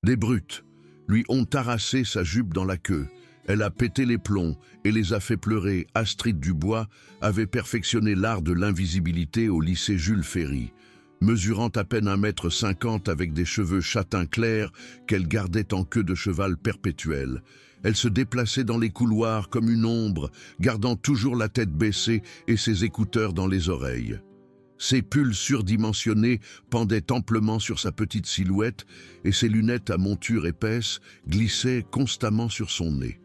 Des brutes lui ont harassé sa jupe dans la queue. Elle a pété les plombs et les a fait pleurer. Astrid Dubois avait perfectionné l'art de l'invisibilité au lycée Jules Ferry. Mesurant à peine 1,50 m avec des cheveux châtain clair qu'elle gardait en queue de cheval perpétuelle. Elle se déplaçait dans les couloirs comme une ombre, gardant toujours la tête baissée et ses écouteurs dans les oreilles. Ses pulls surdimensionnés pendaient amplement sur sa petite silhouette et ses lunettes à monture épaisse glissaient constamment sur son nez.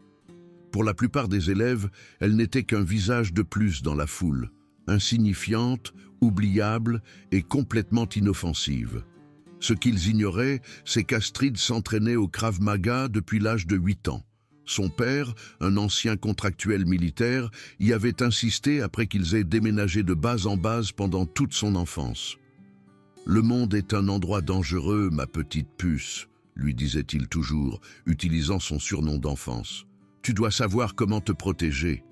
Pour la plupart des élèves, elle n'était qu'un visage de plus dans la foule, insignifiante, oubliable et complètement inoffensive. Ce qu'ils ignoraient, c'est qu'Astrid s'entraînait au Krav Maga depuis l'âge de 8 ans. Son père, un ancien contractuel militaire, y avait insisté après qu'ils aient déménagé de base en base pendant toute son enfance. « Le monde est un endroit dangereux, ma petite puce », lui disait-il toujours, utilisant son surnom d'enfance. « Tu dois savoir comment te protéger. »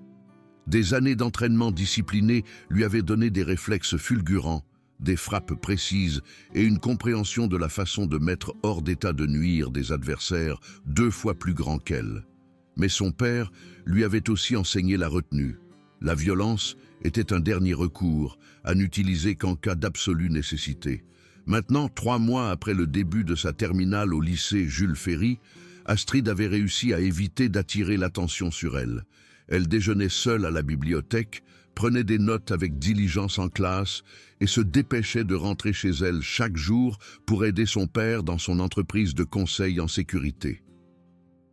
Des années d'entraînement discipliné lui avaient donné des réflexes fulgurants, des frappes précises et une compréhension de la façon de mettre hors d'état de nuire des adversaires 2 fois plus grands qu'elle. Mais son père lui avait aussi enseigné la retenue. La violence était un dernier recours, à n'utiliser qu'en cas d'absolue nécessité. Maintenant, 3 mois après le début de sa terminale au lycée Jules Ferry, Astrid avait réussi à éviter d'attirer l'attention sur elle. Elle déjeunait seule à la bibliothèque, prenait des notes avec diligence en classe et se dépêchait de rentrer chez elle chaque jour pour aider son père dans son entreprise de conseil en sécurité.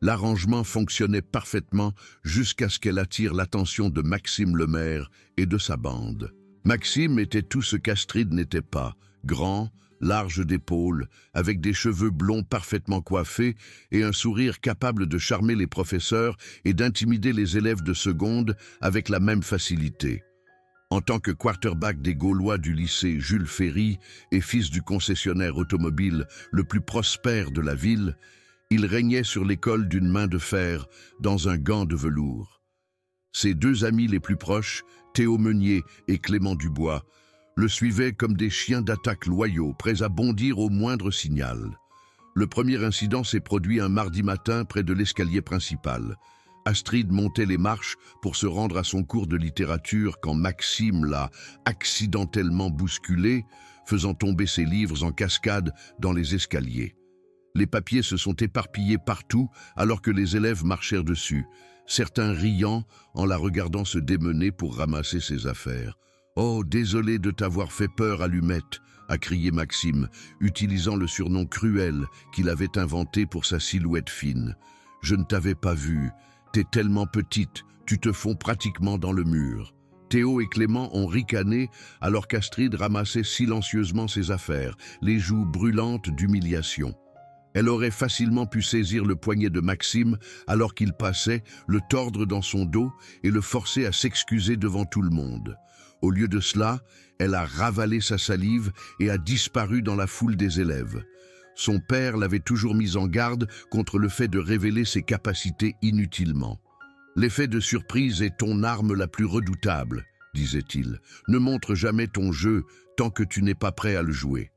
L'arrangement fonctionnait parfaitement jusqu'à ce qu'elle attire l'attention de Maxime Lemaire et de sa bande. Maxime était tout ce qu'Astrid n'était pas, grand, large d'épaules, avec des cheveux blonds parfaitement coiffés et un sourire capable de charmer les professeurs et d'intimider les élèves de seconde avec la même facilité. En tant que quarterback des Gaulois du lycée Jules Ferry et fils du concessionnaire automobile le plus prospère de la ville, il régnait sur l'école d'une main de fer dans un gant de velours. Ses 2 amis les plus proches, Théo Meunier et Clément Dubois, le suivaient comme des chiens d'attaque loyaux, prêts à bondir au moindre signal. Le premier incident s'est produit un mardi matin près de l'escalier principal. Astrid montait les marches pour se rendre à son cours de littérature quand Maxime l'a accidentellement bousculée, faisant tomber ses livres en cascade dans les escaliers. Les papiers se sont éparpillés partout alors que les élèves marchèrent dessus, certains riant en la regardant se démener pour ramasser ses affaires. « Oh, désolé de t'avoir fait peur, Allumette !» a crié Maxime, utilisant le surnom cruel qu'il avait inventé pour sa silhouette fine. « Je ne t'avais pas vue. T'es tellement petite, tu te fonds pratiquement dans le mur. » Théo et Clément ont ricané alors qu'Astrid ramassait silencieusement ses affaires, les joues brûlantes d'humiliation. Elle aurait facilement pu saisir le poignet de Maxime alors qu'il passait, le tordre dans son dos et le forcer à s'excuser devant tout le monde. Au lieu de cela, elle a ravalé sa salive et a disparu dans la foule des élèves. Son père l'avait toujours mise en garde contre le fait de révéler ses capacités inutilement. « L'effet de surprise est ton arme la plus redoutable, » disait-il. « Ne montre jamais ton jeu tant que tu n'es pas prêt à le jouer. »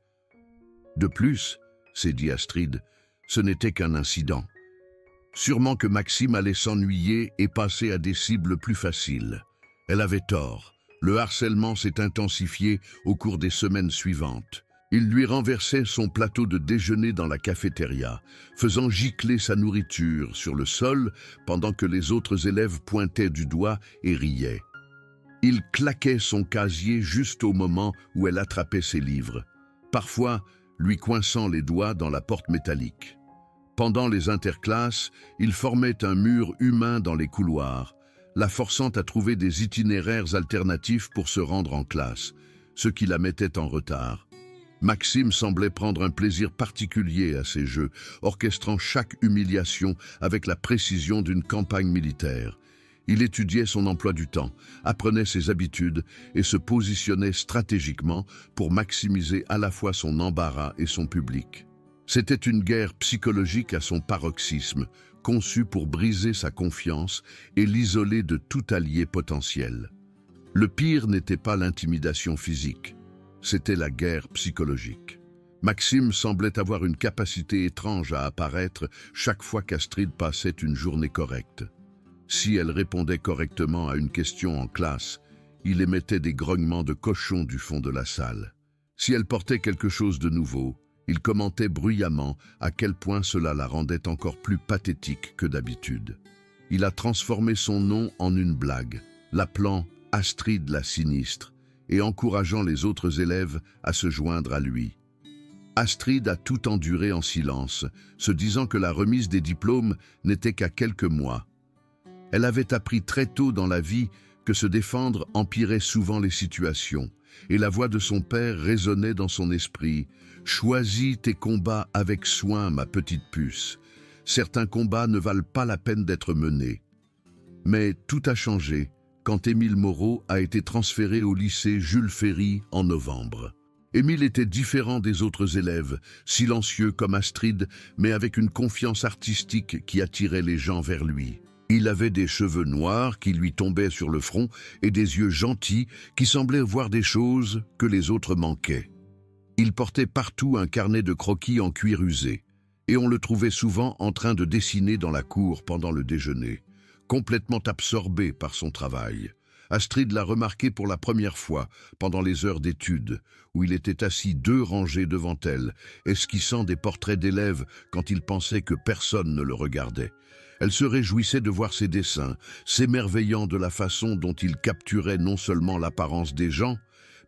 De plus, s'est dit Astrid, ce n'était qu'un incident. Sûrement que Maxime allait s'ennuyer et passer à des cibles plus faciles. Elle avait tort. Le harcèlement s'est intensifié au cours des semaines suivantes. Il lui renversait son plateau de déjeuner dans la cafétéria, faisant gicler sa nourriture sur le sol pendant que les autres élèves pointaient du doigt et riaient. Il claquait son casier juste au moment où elle attrapait ses livres, parfois lui coinçant les doigts dans la porte métallique. Pendant les interclasses, il formait un mur humain dans les couloirs, la forçant à trouver des itinéraires alternatifs pour se rendre en classe, ce qui la mettait en retard. Maxime semblait prendre un plaisir particulier à ces jeux, orchestrant chaque humiliation avec la précision d'une campagne militaire. Il étudiait son emploi du temps, apprenait ses habitudes et se positionnait stratégiquement pour maximiser à la fois son embarras et son public. C'était une guerre psychologique à son paroxysme, conçue pour briser sa confiance et l'isoler de tout allié potentiel. Le pire n'était pas l'intimidation physique, c'était la guerre psychologique. Maxime semblait avoir une capacité étrange à apparaître chaque fois qu'Astrid passait une journée correcte. Si elle répondait correctement à une question en classe, il émettait des grognements de cochon du fond de la salle. Si elle portait quelque chose de nouveau, il commentait bruyamment à quel point cela la rendait encore plus pathétique que d'habitude. Il a transformé son nom en une blague, l'appelant Astrid la sinistre, et encourageant les autres élèves à se joindre à lui. Astrid a tout enduré en silence, se disant que la remise des diplômes n'était qu'à quelques mois. Elle avait appris très tôt dans la vie que se défendre empirait souvent les situations, et la voix de son père résonnait dans son esprit. « Choisis tes combats avec soin, ma petite puce. Certains combats ne valent pas la peine d'être menés. » Mais tout a changé quand Émile Moreau a été transféré au lycée Jules Ferry en novembre. Émile était différent des autres élèves, silencieux comme Astrid, mais avec une confiance artistique qui attirait les gens vers lui. Il avait des cheveux noirs qui lui tombaient sur le front et des yeux gentils qui semblaient voir des choses que les autres manquaient. Il portait partout un carnet de croquis en cuir usé, et on le trouvait souvent en train de dessiner dans la cour pendant le déjeuner, complètement absorbé par son travail. Astrid l'a remarqué pour la première fois pendant les heures d'études, où il était assis 2 rangées devant elle, esquissant des portraits d'élèves quand il pensait que personne ne le regardait. Elle se réjouissait de voir ses dessins, s'émerveillant de la façon dont il capturait non seulement l'apparence des gens,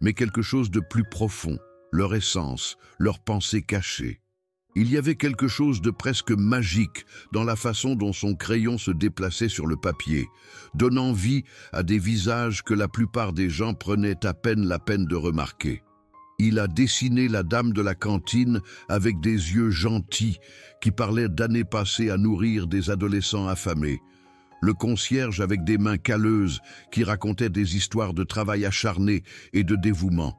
mais quelque chose de plus profond, leur essence, leurs pensées cachées. Il y avait quelque chose de presque magique dans la façon dont son crayon se déplaçait sur le papier, donnant vie à des visages que la plupart des gens prenaient à peine la peine de remarquer. Il a dessiné la dame de la cantine avec des yeux gentils qui parlaient d'années passées à nourrir des adolescents affamés. Le concierge avec des mains calleuses qui racontait des histoires de travail acharné et de dévouement.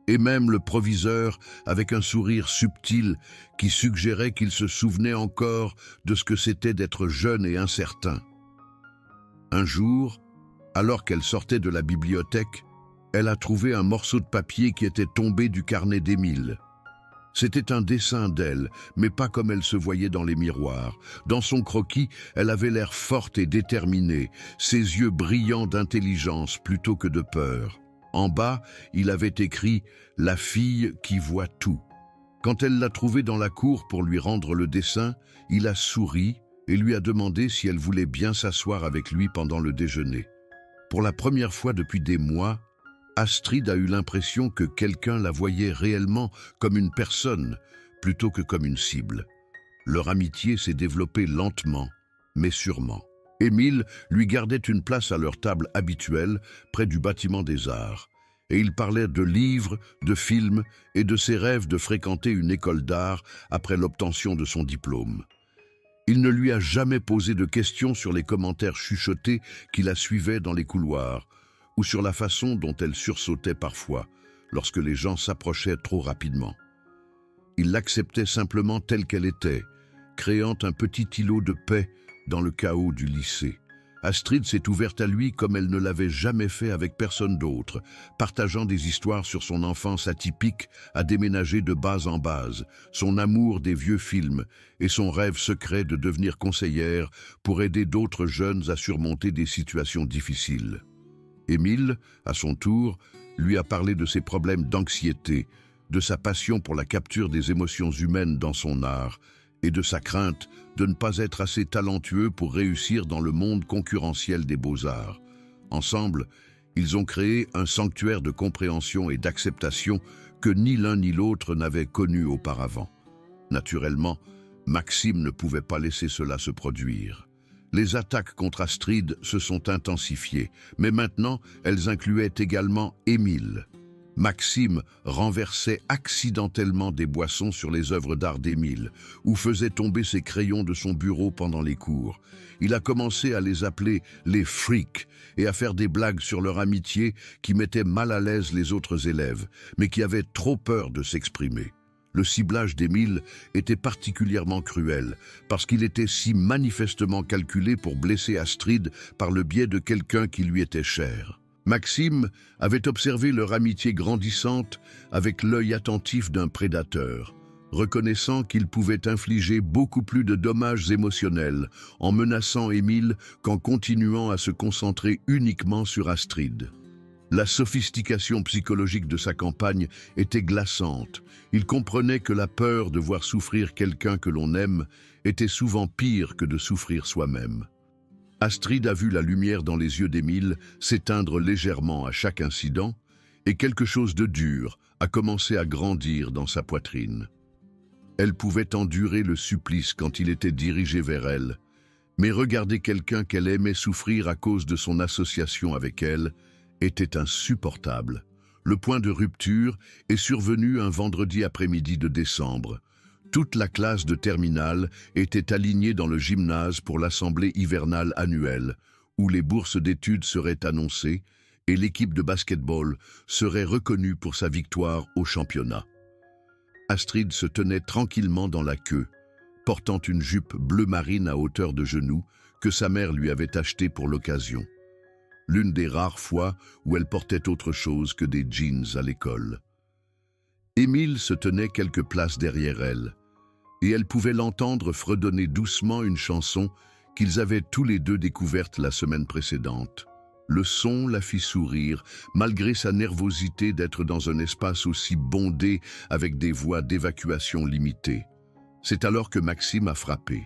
Et même le proviseur avec un sourire subtil qui suggérait qu'il se souvenait encore de ce que c'était d'être jeune et incertain. Un jour, alors qu'elle sortait de la bibliothèque, elle a trouvé un morceau de papier qui était tombé du carnet d'Émile. C'était un dessin d'elle, mais pas comme elle se voyait dans les miroirs. Dans son croquis, elle avait l'air forte et déterminée, ses yeux brillants d'intelligence plutôt que de peur. En bas, il avait écrit « La fille qui voit tout ». Quand elle l'a trouvé dans la cour pour lui rendre le dessin, il a souri et lui a demandé si elle voulait bien s'asseoir avec lui pendant le déjeuner. Pour la première fois depuis des mois, Astrid a eu l'impression que quelqu'un la voyait réellement comme une personne plutôt que comme une cible. Leur amitié s'est développée lentement, mais sûrement. Émile lui gardait une place à leur table habituelle, près du bâtiment des Arts, et il parlait de livres, de films et de ses rêves de fréquenter une école d'art après l'obtention de son diplôme. Il ne lui a jamais posé de questions sur les commentaires chuchotés qui la suivaient dans les couloirs, ou sur la façon dont elle sursautait parfois, lorsque les gens s'approchaient trop rapidement. Il l'acceptait simplement telle qu'elle était, créant un petit îlot de paix dans le chaos du lycée. Astrid s'est ouverte à lui comme elle ne l'avait jamais fait avec personne d'autre, partageant des histoires sur son enfance atypique à déménager de base en base, son amour des vieux films et son rêve secret de devenir conseillère pour aider d'autres jeunes à surmonter des situations difficiles. Émile, à son tour, lui a parlé de ses problèmes d'anxiété, de sa passion pour la capture des émotions humaines dans son art, et de sa crainte de ne pas être assez talentueux pour réussir dans le monde concurrentiel des beaux-arts. Ensemble, ils ont créé un sanctuaire de compréhension et d'acceptation que ni l'un ni l'autre n'avaient connu auparavant. Naturellement, Maxime ne pouvait pas laisser cela se produire. Les attaques contre Astrid se sont intensifiées, mais maintenant, elles incluaient également Émile. Maxime renversait accidentellement des boissons sur les œuvres d'art d'Émile, ou faisait tomber ses crayons de son bureau pendant les cours. Il a commencé à les appeler les freaks et à faire des blagues sur leur amitié qui mettaient mal à l'aise les autres élèves, mais qui avaient trop peur de s'exprimer. Le ciblage d'Émile était particulièrement cruel, parce qu'il était si manifestement calculé pour blesser Astrid par le biais de quelqu'un qui lui était cher. Maxime avait observé leur amitié grandissante avec l'œil attentif d'un prédateur, reconnaissant qu'il pouvait infliger beaucoup plus de dommages émotionnels en menaçant Émile qu'en continuant à se concentrer uniquement sur Astrid. La sophistication psychologique de sa campagne était glaçante. Il comprenait que la peur de voir souffrir quelqu'un que l'on aime était souvent pire que de souffrir soi-même. Astrid a vu la lumière dans les yeux d'Émile s'éteindre légèrement à chaque incident, et quelque chose de dur a commencé à grandir dans sa poitrine. Elle pouvait endurer le supplice quand il était dirigé vers elle, mais regarder quelqu'un qu'elle aimait souffrir à cause de son association avec elle était insupportable. Le point de rupture est survenu un vendredi après-midi de décembre. Toute la classe de terminale était alignée dans le gymnase pour l'assemblée hivernale annuelle, où les bourses d'études seraient annoncées et l'équipe de basket-ball serait reconnue pour sa victoire au championnat. Astrid se tenait tranquillement dans la queue, portant une jupe bleu marine à hauteur de genou que sa mère lui avait achetée pour l'occasion. L'une des rares fois où elle portait autre chose que des jeans à l'école. Émile se tenait quelques places derrière elle, et elle pouvait l'entendre fredonner doucement une chanson qu'ils avaient tous les deux découverte la semaine précédente. Le son la fit sourire, malgré sa nervosité d'être dans un espace aussi bondé avec des voies d'évacuation limitées. C'est alors que Maxime a frappé.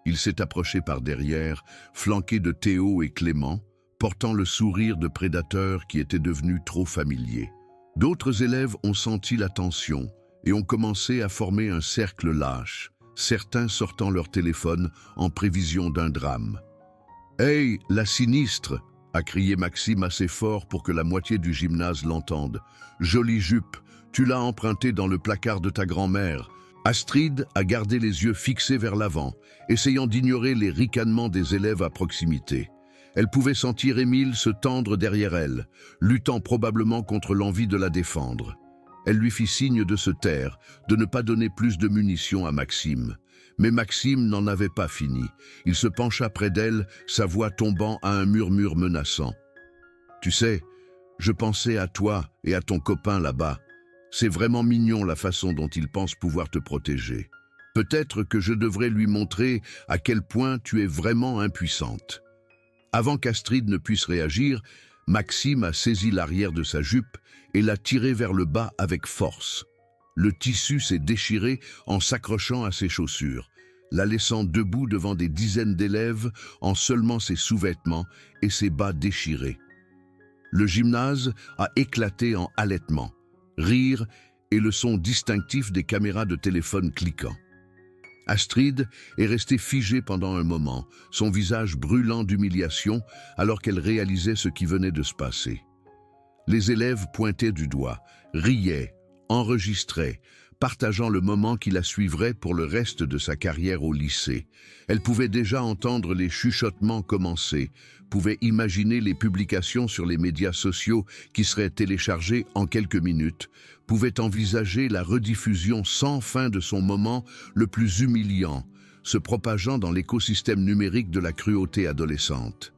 Il s'est approché par derrière, flanqué de Théo et Clément, portant le sourire de prédateur qui était devenu trop familier. D'autres élèves ont senti la tension et ont commencé à former un cercle lâche, certains sortant leur téléphone en prévision d'un drame. « Hey, la sinistre !» a crié Maxime assez fort pour que la moitié du gymnase l'entende. « Jolie jupe, tu l'as empruntée dans le placard de ta grand-mère. » Astrid a gardé les yeux fixés vers l'avant, essayant d'ignorer les ricanements des élèves à proximité. Elle pouvait sentir Émile se tendre derrière elle, luttant probablement contre l'envie de la défendre. Elle lui fit signe de se taire, de ne pas donner plus de munitions à Maxime. Mais Maxime n'en avait pas fini. Il se pencha près d'elle, sa voix tombant à un murmure menaçant. « Tu sais, je pensais à toi et à ton copain là-bas. C'est vraiment mignon la façon dont il pense pouvoir te protéger. Peut-être que je devrais lui montrer à quel point tu es vraiment impuissante. » Avant qu'Astrid ne puisse réagir, Maxime a saisi l'arrière de sa jupe et l'a tirée vers le bas avec force. Le tissu s'est déchiré en s'accrochant à ses chaussures, la laissant debout devant des dizaines d'élèves en seulement ses sous-vêtements et ses bas déchirés. Le gymnase a éclaté en halètements, rires et le son distinctif des caméras de téléphone cliquant. Astrid est restée figée pendant un moment, son visage brûlant d'humiliation alors qu'elle réalisait ce qui venait de se passer. Les élèves pointaient du doigt, riaient, enregistraient, partageant le moment qui la suivrait pour le reste de sa carrière au lycée. Elle pouvait déjà entendre les chuchotements commencer, pouvait imaginer les publications sur les médias sociaux qui seraient téléchargées en quelques minutes, pouvait envisager la rediffusion sans fin de son moment le plus humiliant, se propageant dans l'écosystème numérique de la cruauté adolescente.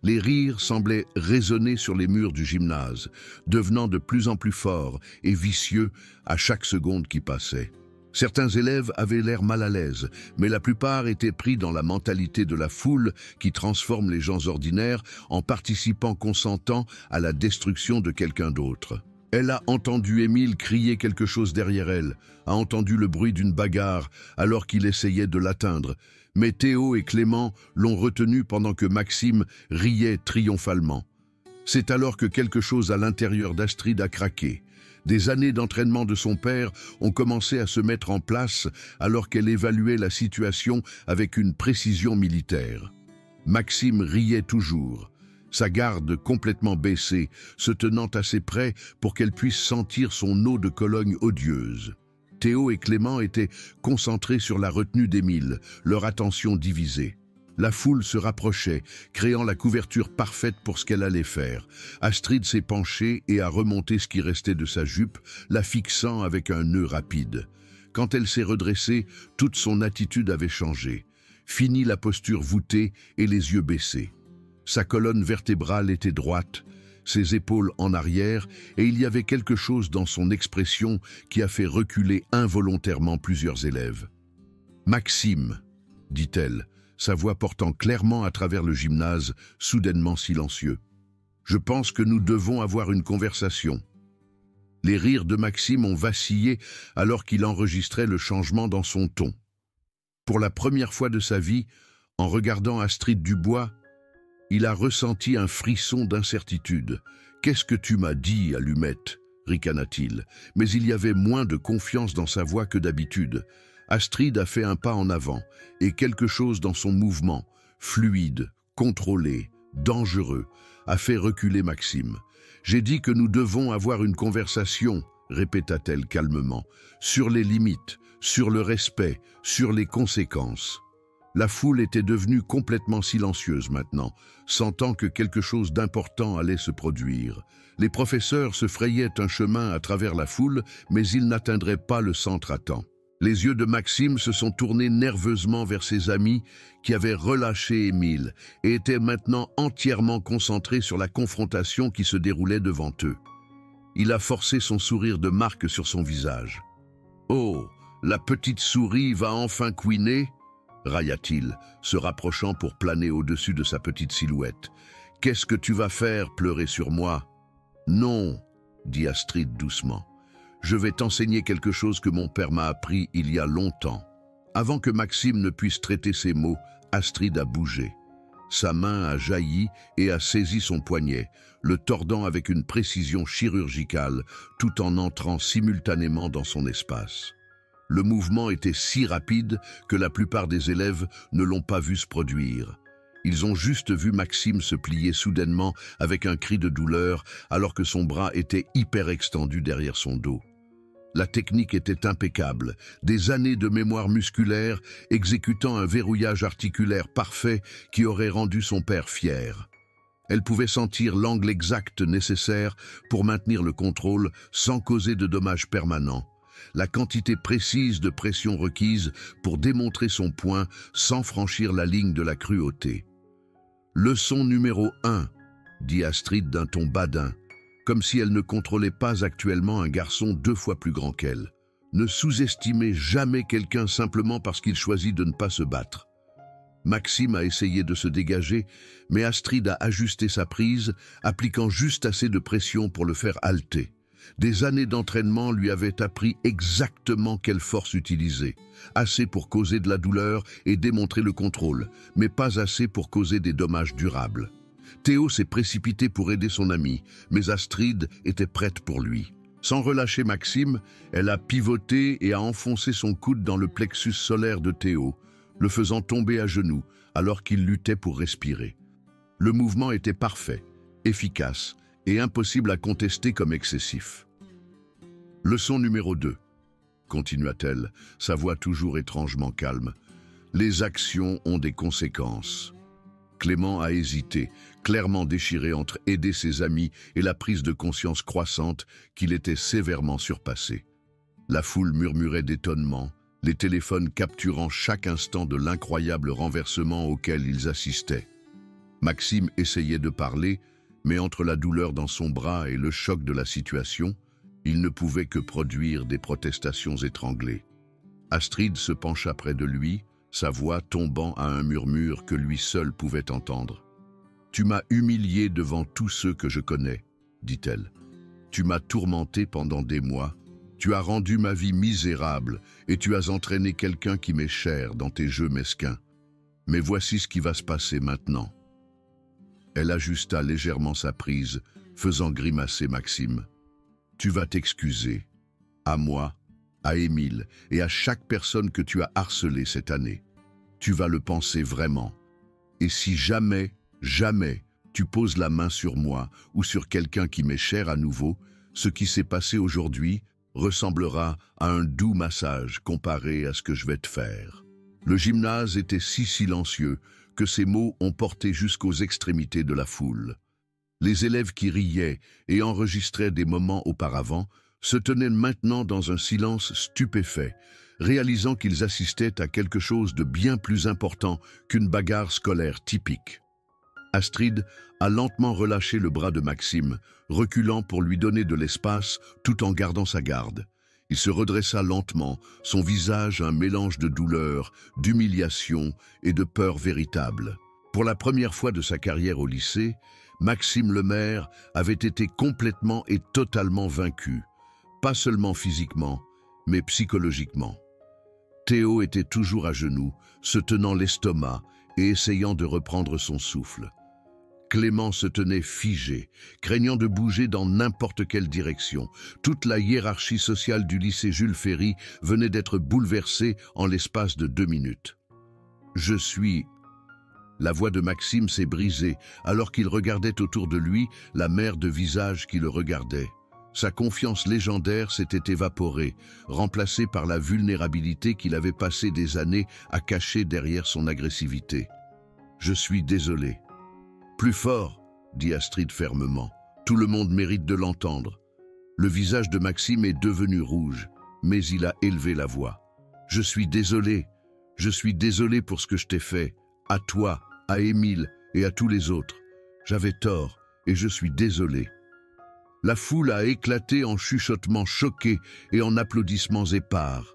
Les rires semblaient résonner sur les murs du gymnase, devenant de plus en plus forts et vicieux à chaque seconde qui passait. Certains élèves avaient l'air mal à l'aise, mais la plupart étaient pris dans la mentalité de la foule qui transforme les gens ordinaires en participants consentants à la destruction de quelqu'un d'autre. Elle a entendu Émile crier quelque chose derrière elle, a entendu le bruit d'une bagarre alors qu'il essayait de l'atteindre. Mais Théo et Clément l'ont retenu pendant que Maxime riait triomphalement. C'est alors que quelque chose à l'intérieur d'Astrid a craqué. Des années d'entraînement de son père ont commencé à se mettre en place alors qu'elle évaluait la situation avec une précision militaire. Maxime riait toujours, sa garde complètement baissée, se tenant assez près pour qu'elle puisse sentir son eau de Cologne odieuse. Théo et Clément étaient concentrés sur la retenue d'Émile, leur attention divisée. La foule se rapprochait, créant la couverture parfaite pour ce qu'elle allait faire. Astrid s'est penchée et a remonté ce qui restait de sa jupe, la fixant avec un nœud rapide. Quand elle s'est redressée, toute son attitude avait changé. Fini la posture voûtée et les yeux baissés. Sa colonne vertébrale était droite, ses épaules en arrière, et il y avait quelque chose dans son expression qui a fait reculer involontairement plusieurs élèves. « Maxime !» dit-elle, sa voix portant clairement à travers le gymnase, soudainement silencieux. « Je pense que nous devons avoir une conversation. » Les rires de Maxime ont vacillé alors qu'il enregistrait le changement dans son ton. Pour la première fois de sa vie, en regardant Astrid Dubois, il a ressenti un frisson d'incertitude. « Qu'est-ce que tu m'as dit, Allumette ?» ricana-t-il, mais il y avait moins de confiance dans sa voix que d'habitude. Astrid a fait un pas en avant, et quelque chose dans son mouvement, fluide, contrôlé, dangereux, a fait reculer Maxime. « J'ai dit que nous devons avoir une conversation, » répéta-t-elle calmement, « sur les limites, sur le respect, sur les conséquences. » La foule était devenue complètement silencieuse maintenant, sentant que quelque chose d'important allait se produire. Les professeurs se frayaient un chemin à travers la foule, mais ils n'atteindraient pas le centre à temps. Les yeux de Maxime se sont tournés nerveusement vers ses amis qui avaient relâché Émile et étaient maintenant entièrement concentrés sur la confrontation qui se déroulait devant eux. Il a forcé son sourire de marque sur son visage. « Oh, la petite souris va enfin couiner ?» railla-t-il, se rapprochant pour planer au-dessus de sa petite silhouette. « Qu'est-ce que tu vas faire, pleurer sur moi ?»« Non, » dit Astrid doucement. « Je vais t'enseigner quelque chose que mon père m'a appris il y a longtemps. » Avant que Maxime ne puisse traiter ces mots, Astrid a bougé. Sa main a jailli et a saisi son poignet, le tordant avec une précision chirurgicale, tout en entrant simultanément dans son espace. Le mouvement était si rapide que la plupart des élèves ne l'ont pas vu se produire. Ils ont juste vu Maxime se plier soudainement avec un cri de douleur alors que son bras était hyper extendu derrière son dos. La technique était impeccable, des années de mémoire musculaire exécutant un verrouillage articulaire parfait qui aurait rendu son père fier. Elle pouvait sentir l'angle exact nécessaire pour maintenir le contrôle sans causer de dommages permanents. La quantité précise de pression requise pour démontrer son point sans franchir la ligne de la cruauté. « Leçon numéro 1 » dit Astrid d'un ton badin, comme si elle ne contrôlait pas actuellement un garçon 2 fois plus grand qu'elle. Ne sous-estimez jamais quelqu'un simplement parce qu'il choisit de ne pas se battre. Maxime a essayé de se dégager, mais Astrid a ajusté sa prise, appliquant juste assez de pression pour le faire halter. Des années d'entraînement lui avaient appris exactement quelle force utiliser. Assez pour causer de la douleur et démontrer le contrôle, mais pas assez pour causer des dommages durables. Théo s'est précipité pour aider son ami, mais Astrid était prête pour lui. Sans relâcher Maxime, elle a pivoté et a enfoncé son coude dans le plexus solaire de Théo, le faisant tomber à genoux alors qu'il luttait pour respirer. Le mouvement était parfait, efficace et impossible à contester comme excessif. Leçon numéro 2, continua-t-elle, sa voix toujours étrangement calme. Les actions ont des conséquences. Clément a hésité, clairement déchiré entre aider ses amis et la prise de conscience croissante qu'il était sévèrement surpassé. La foule murmurait d'étonnement, les téléphones capturant chaque instant de l'incroyable renversement auquel ils assistaient. Maxime essayait de parler, mais entre la douleur dans son bras et le choc de la situation, il ne pouvait que produire des protestations étranglées. Astrid se pencha près de lui, sa voix tombant à un murmure que lui seul pouvait entendre. « Tu m'as humilié devant tous ceux que je connais, » dit-elle. « Tu m'as tourmenté pendant des mois, tu as rendu ma vie misérable et tu as entraîné quelqu'un qui m'est cher dans tes jeux mesquins. Mais voici ce qui va se passer maintenant. » Elle ajusta légèrement sa prise, faisant grimacer Maxime. « Tu vas t'excuser, à moi, à Émile et à chaque personne que tu as harcelée cette année. Tu vas le penser vraiment. Et si jamais, jamais, tu poses la main sur moi ou sur quelqu'un qui m'est cher à nouveau, ce qui s'est passé aujourd'hui ressemblera à un doux massage comparé à ce que je vais te faire. » Le gymnase était si silencieux que ces mots ont porté jusqu'aux extrémités de la foule. Les élèves qui riaient et enregistraient des moments auparavant se tenaient maintenant dans un silence stupéfait, réalisant qu'ils assistaient à quelque chose de bien plus important qu'une bagarre scolaire typique. Astrid a lentement relâché le bras de Maxime, reculant pour lui donner de l'espace tout en gardant sa garde. Il se redressa lentement, son visage un mélange de douleur, d'humiliation et de peur véritable. Pour la première fois de sa carrière au lycée, Maxime Lemaire avait été complètement et totalement vaincu, pas seulement physiquement, mais psychologiquement. Théo était toujours à genoux, se tenant l'estomac et essayant de reprendre son souffle. Clément se tenait figé, craignant de bouger dans n'importe quelle direction. Toute la hiérarchie sociale du lycée Jules Ferry venait d'être bouleversée en l'espace de 2 minutes. « Je suis... » La voix de Maxime s'est brisée alors qu'il regardait autour de lui la mer de visages qui le regardaient. Sa confiance légendaire s'était évaporée, remplacée par la vulnérabilité qu'il avait passé des années à cacher derrière son agressivité. « Je suis désolé. » « Plus fort, » dit Astrid fermement. « Tout le monde mérite de l'entendre. » Le visage de Maxime est devenu rouge, mais il a élevé la voix. « Je suis désolé. Je suis désolé pour ce que je t'ai fait. À toi, à Émile et à tous les autres. J'avais tort et je suis désolé. » La foule a éclaté en chuchotements choqués et en applaudissements épars.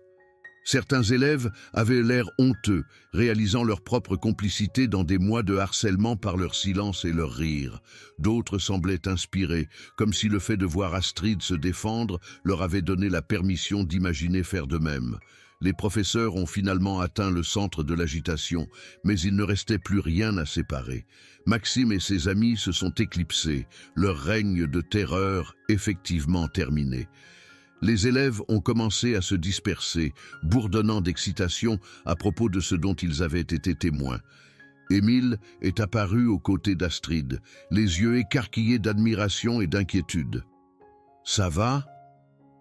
Certains élèves avaient l'air honteux, réalisant leur propre complicité dans des mois de harcèlement par leur silence et leur rire. D'autres semblaient inspirés, comme si le fait de voir Astrid se défendre leur avait donné la permission d'imaginer faire de même. Les professeurs ont finalement atteint le centre de l'agitation, mais il ne restait plus rien à séparer. Maxime et ses amis se sont éclipsés, leur règne de terreur effectivement terminé. Les élèves ont commencé à se disperser, bourdonnant d'excitation à propos de ce dont ils avaient été témoins. Émile est apparu aux côtés d'Astrid, les yeux écarquillés d'admiration et d'inquiétude. « Ça va ?»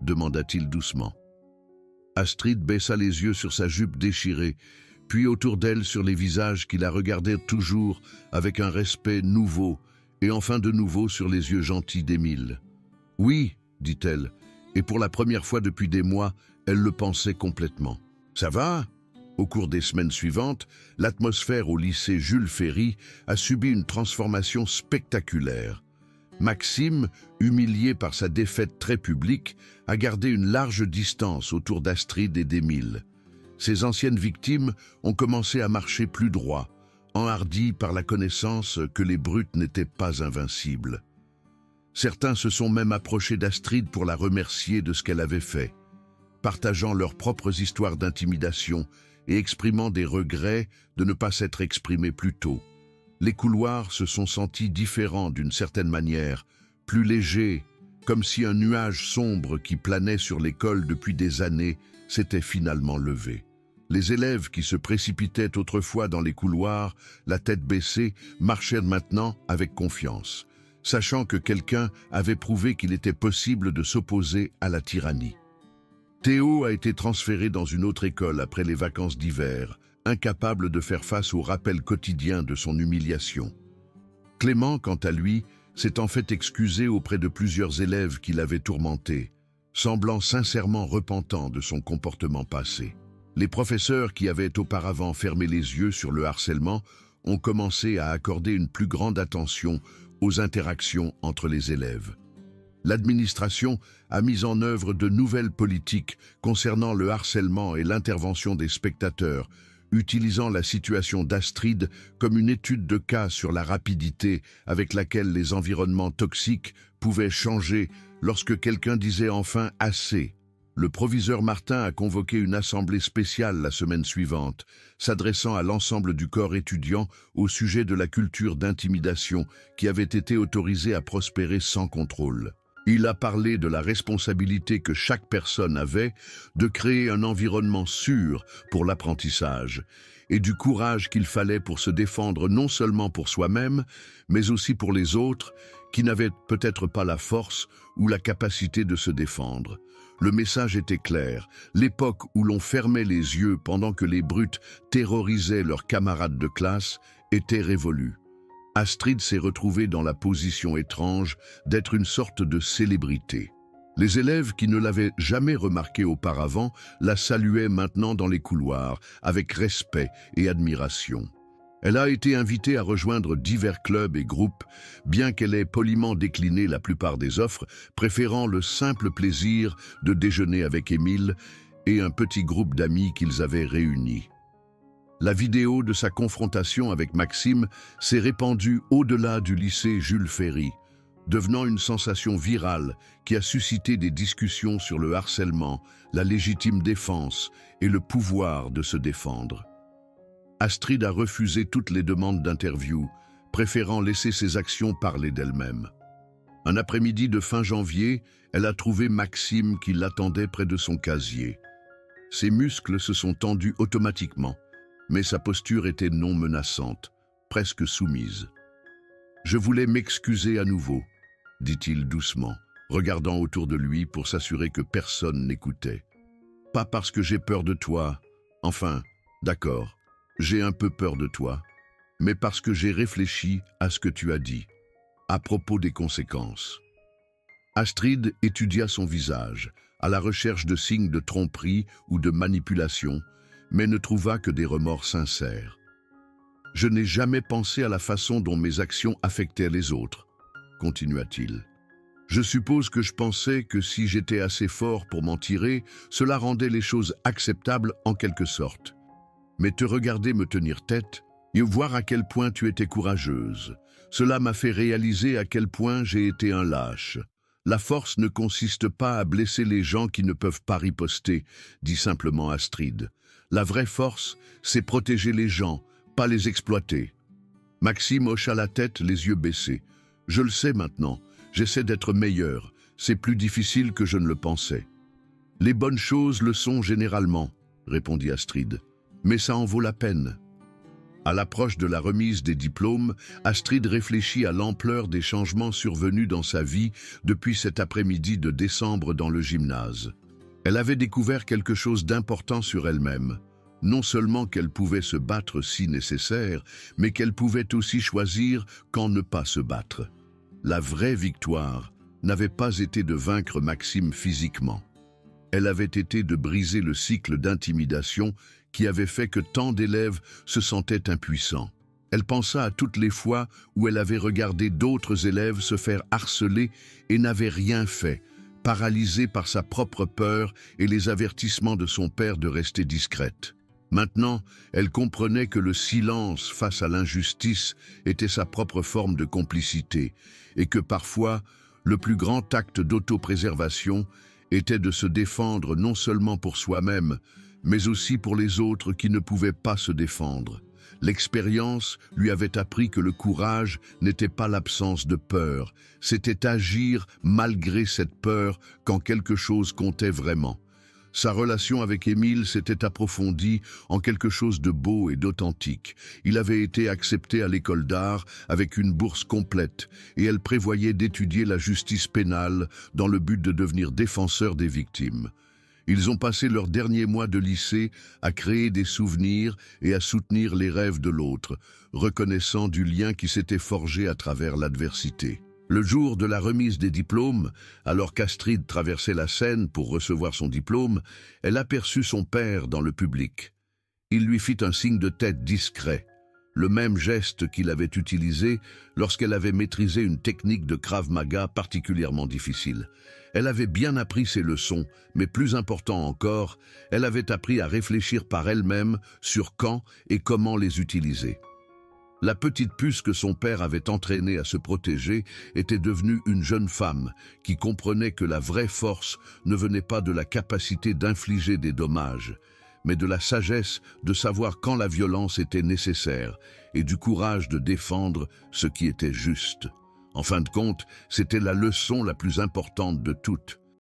demanda-t-il doucement. Astrid baissa les yeux sur sa jupe déchirée, puis autour d'elle sur les visages qui la regardaient toujours avec un respect nouveau, et enfin de nouveau sur les yeux gentils d'Émile. « Oui, » dit-elle, et pour la première fois depuis des mois, elle le pensait complètement. « Ça va ?» Au cours des semaines suivantes, l'atmosphère au lycée Jules Ferry a subi une transformation spectaculaire. Maxime, humilié par sa défaite très publique, a gardé une large distance autour d'Astrid et d'Émile. Ses anciennes victimes ont commencé à marcher plus droit, enhardis par la connaissance que les brutes n'étaient pas invincibles. Certains se sont même approchés d'Astrid pour la remercier de ce qu'elle avait fait, partageant leurs propres histoires d'intimidation et exprimant des regrets de ne pas s'être exprimés plus tôt. Les couloirs se sont sentis différents d'une certaine manière, plus légers, comme si un nuage sombre qui planait sur l'école depuis des années s'était finalement levé. Les élèves qui se précipitaient autrefois dans les couloirs, la tête baissée, marchaient maintenant avec confiance, sachant que quelqu'un avait prouvé qu'il était possible de s'opposer à la tyrannie. Théo a été transféré dans une autre école après les vacances d'hiver, incapable de faire face au rappel quotidien de son humiliation. Clément, quant à lui, s'est en fait excusé auprès de plusieurs élèves qui l'avaient tourmenté, semblant sincèrement repentant de son comportement passé. Les professeurs qui avaient auparavant fermé les yeux sur le harcèlement ont commencé à accorder une plus grande attention aux interactions entre les élèves. L'administration a mis en œuvre de nouvelles politiques concernant le harcèlement et l'intervention des spectateurs, utilisant la situation d'Astrid comme une étude de cas sur la rapidité avec laquelle les environnements toxiques pouvaient changer lorsque quelqu'un disait enfin « assez ». Le proviseur Martin a convoqué une assemblée spéciale la semaine suivante, s'adressant à l'ensemble du corps étudiant au sujet de la culture d'intimidation qui avait été autorisée à prospérer sans contrôle. Il a parlé de la responsabilité que chaque personne avait de créer un environnement sûr pour l'apprentissage et du courage qu'il fallait pour se défendre non seulement pour soi-même, mais aussi pour les autres qui n'avaient peut-être pas la force ou la capacité de se défendre. Le message était clair, l'époque où l'on fermait les yeux pendant que les brutes terrorisaient leurs camarades de classe était révolue. Astrid s'est retrouvée dans la position étrange d'être une sorte de célébrité. Les élèves qui ne l'avaient jamais remarquée auparavant la saluaient maintenant dans les couloirs, avec respect et admiration. Elle a été invitée à rejoindre divers clubs et groupes, bien qu'elle ait poliment décliné la plupart des offres, préférant le simple plaisir de déjeuner avec Émile et un petit groupe d'amis qu'ils avaient réunis. La vidéo de sa confrontation avec Maxime s'est répandue au-delà du lycée Jules Ferry, devenant une sensation virale qui a suscité des discussions sur le harcèlement, la légitime défense et le pouvoir de se défendre. Astrid a refusé toutes les demandes d'interview, préférant laisser ses actions parler d'elles-mêmes. Un après-midi de fin janvier, elle a trouvé Maxime qui l'attendait près de son casier. Ses muscles se sont tendus automatiquement, mais sa posture était non menaçante, presque soumise. « Je voulais m'excuser à nouveau », dit-il doucement, regardant autour de lui pour s'assurer que personne n'écoutait. « Pas parce que j'ai peur de toi, enfin, d'accord. J'ai un peu peur de toi, mais parce que j'ai réfléchi à ce que tu as dit, à propos des conséquences. » Astrid étudia son visage, à la recherche de signes de tromperie ou de manipulation, mais ne trouva que des remords sincères. « Je n'ai jamais pensé à la façon dont mes actions affectaient les autres, » continua-t-il. « Je suppose que je pensais que si j'étais assez fort pour m'en tirer, cela rendait les choses acceptables en quelque sorte. Mais te regarder me tenir tête et voir à quel point tu étais courageuse, cela m'a fait réaliser à quel point j'ai été un lâche. La force ne consiste pas à blesser les gens qui ne peuvent pas riposter, dit simplement Astrid. La vraie force, c'est protéger les gens, pas les exploiter. » Maxime hocha la tête, les yeux baissés. « Je le sais maintenant, j'essaie d'être meilleur, c'est plus difficile que je ne le pensais. »« Les bonnes choses le sont généralement, » répondit Astrid. « Mais ça en vaut la peine. » À l'approche de la remise des diplômes, Astrid réfléchit à l'ampleur des changements survenus dans sa vie depuis cet après-midi de décembre dans le gymnase. Elle avait découvert quelque chose d'important sur elle-même. Non seulement qu'elle pouvait se battre si nécessaire, mais qu'elle pouvait aussi choisir quand ne pas se battre. La vraie victoire n'avait pas été de vaincre Maxime physiquement. Elle avait été de briser le cycle d'intimidation qui avait fait que tant d'élèves se sentaient impuissants. Elle pensa à toutes les fois où elle avait regardé d'autres élèves se faire harceler et n'avait rien fait, paralysée par sa propre peur et les avertissements de son père de rester discrète. Maintenant, elle comprenait que le silence face à l'injustice était sa propre forme de complicité et que parfois, le plus grand acte d'autopréservation était de se défendre non seulement pour soi-même, mais aussi pour les autres qui ne pouvaient pas se défendre. L'expérience lui avait appris que le courage n'était pas l'absence de peur, c'était agir malgré cette peur quand quelque chose comptait vraiment. Sa relation avec Émile s'était approfondie en quelque chose de beau et d'authentique. Il avait été accepté à l'école d'art avec une bourse complète et elle prévoyait d'étudier la justice pénale dans le but de devenir défenseur des victimes. Ils ont passé leurs derniers mois de lycée à créer des souvenirs et à soutenir les rêves de l'autre, reconnaissant du lien qui s'était forgé à travers l'adversité. Le jour de la remise des diplômes, alors qu'Astrid traversait la scène pour recevoir son diplôme, elle aperçut son père dans le public. Il lui fit un signe de tête discret, le même geste qu'il avait utilisé lorsqu'elle avait maîtrisé une technique de Krav Maga particulièrement difficile. Elle avait bien appris ses leçons, mais plus important encore, elle avait appris à réfléchir par elle-même sur quand et comment les utiliser. La petite puce que son père avait entraînée à se protéger était devenue une jeune femme qui comprenait que la vraie force ne venait pas de la capacité d'infliger des dommages, mais de la sagesse de savoir quand la violence était nécessaire et du courage de défendre ce qui était juste. En fin de compte, c'était la leçon la plus importante de toutes.